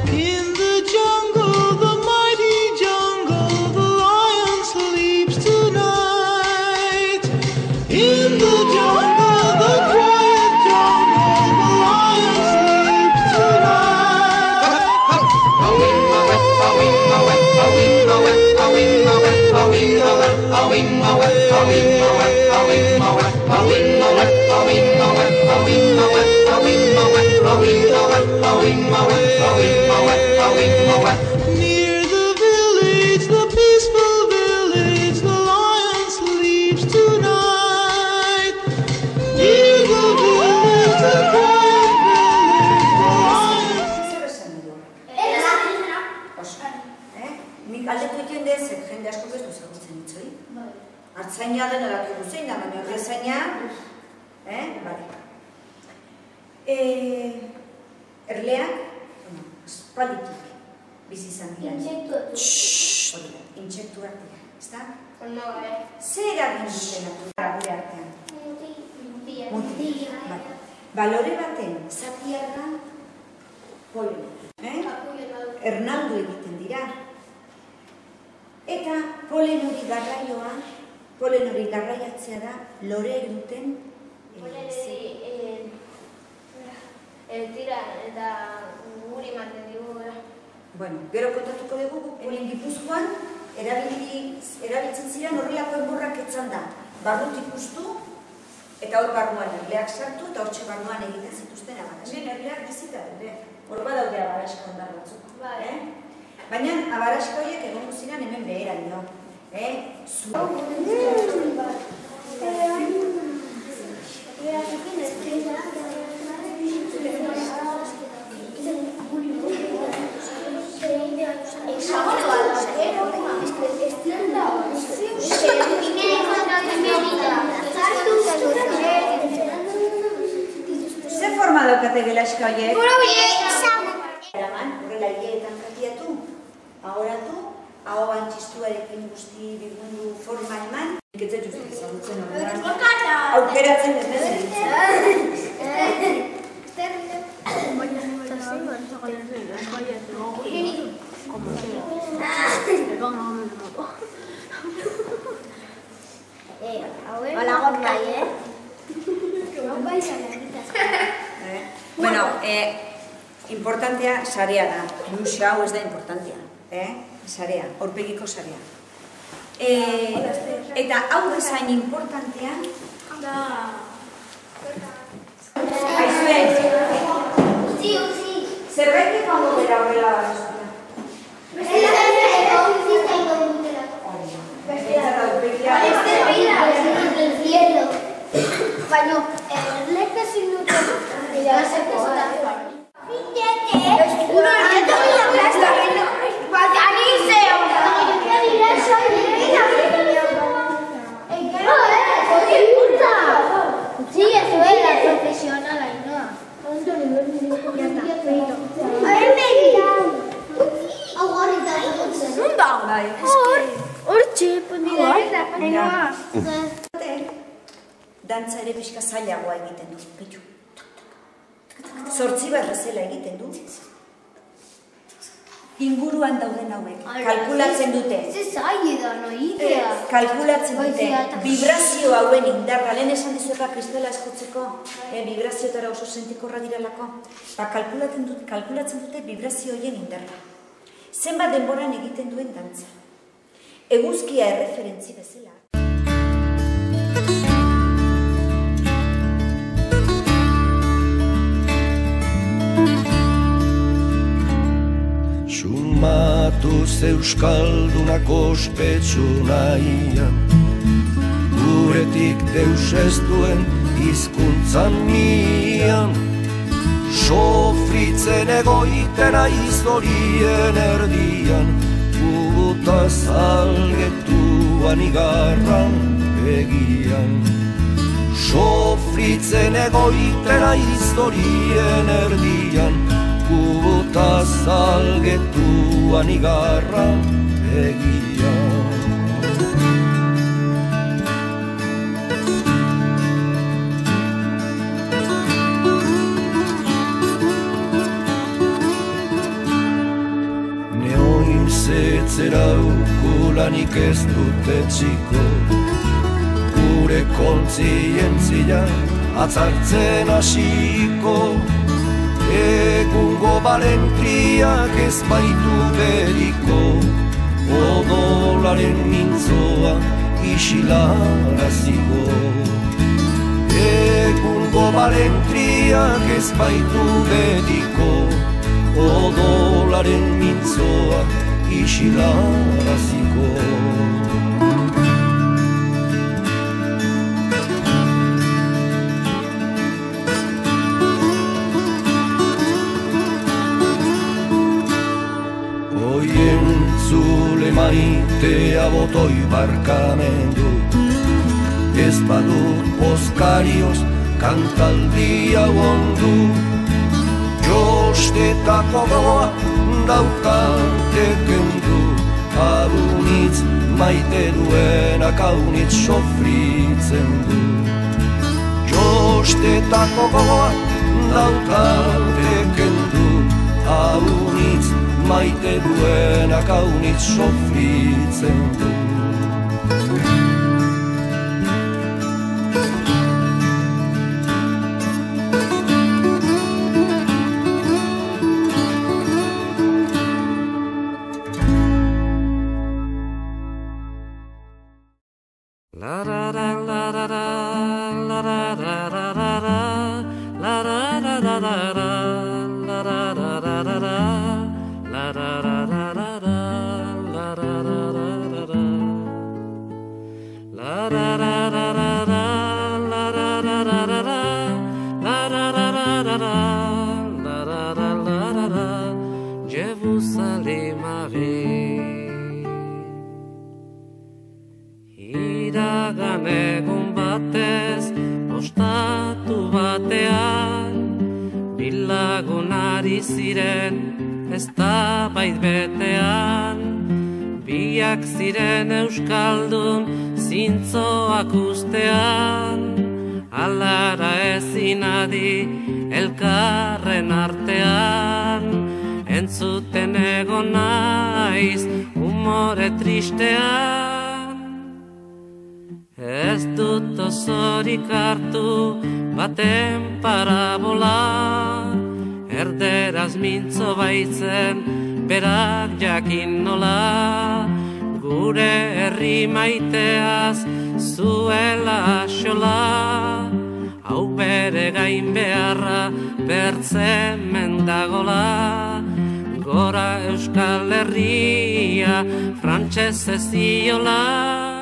In the jungle, the mighty jungle, the lion sleeps tonight. In the jungle, the quiet jungle, the lion sleeps tonight. Near the village, the peaceful village, the lion sleeps tonight. Near the village, the quiet village, the lion. Zer esan dugu? Oso. Nik aldetu egiten dez, jende asko ez du zagutzen itzoi. Artzaina den eratu guzein da, baina horrezaina. Bale. Erleak, espalitik bizi izan dira. Intsektuak dira, ezta? Zer eragin dutela gure artean? Mutia. Balore baten zatiak da polen. Ernaldu egiten dira. Eta polen hori garraiatzea da lore duten tira eta guri ematen digu gara. Bueno, gero kontatuko dugu, polen Gipuzkoan erabiltzen ziren horrelako enborrak etzan da. Barrutik ustu, eta hor barruan erleak sartu, eta hortxe barruan egiten zituzten abaraska. Hemen erleak bizita dute, hor badaude abaraska ondar batzuk. Baina abaraska horiek egongo ziren hemen behera dio. Zer forma daukate gelaxka horiek? Horrela hileetan katiatu, ahoratu, hau antxistuarekin guzti bigundu forma eman. Iketzen justu ezagutzen horrean. Aukeratzen ez nezen. Bueno, importantea sarea da. Luxa hau ez da importantea. Sarea, horpegiko sarea. Eta hau bezain importantea aizue zerbaitik hango bera horrela barazuna. Baina, erlek ezin duten dantza ere pixka zailagoa egiten du. Zortzi bat bezala egiten du. Inguruan dauden hauek. Kalkulatzen dute. Kalkulatzen dute. Vibrazio hauen indarra. Lehen esan dizueka kristala eskotzeko. Vibrazioetara oso sentikorra direlako. Kalkulatzen dute vibrazio horien indarra. Zenbat denboran egiten duen dantza. Eguzkia erreferentzi bezala. Sumatuz euskaldunak ospetsu nahian, guretik deus ez duen hizkuntzan mian, Sofritzen egoiten aizorien erdian, gubuta zalgetuan igarran begian. Sofritzen egoiten aizorien erdian, gubuta zalgetuan igarran begian. Zetzera ukulanik ez dute txiko, gure kontzientzia atzartzen hasiko. Egungo balentriak ez baitu beriko, odolaren mintzoa isilaraziko. Egungo balentriak ez baitu beriko, odolaren mintzoa isilaraziko. Oien zule maitea botoi barkamendu, ez badut poskarioz kantaldia ondu. Jostetako goa daukante kendu, aunitz maite duenak aunitz sofritzen du. Jostetako goa daukante kendu, aunitz maite duenak aunitz sofritzen du. Iragan egun batez, ostatu batean, bilagun ari ziren, ez da bait betean. Biak ziren euskaldun, zintzoak ustean, alara ezin adi, elkarren artean. Entzuten egon naiz, umore tristean. Ez dut osorik hartu baten parabola, erderaz mintzo baitzen berak jakin nola. Gure herri maiteaz zuela axola, hau bere gain beharra bertzen mendagola. Gora Euskal Herria, frantsesez ziola.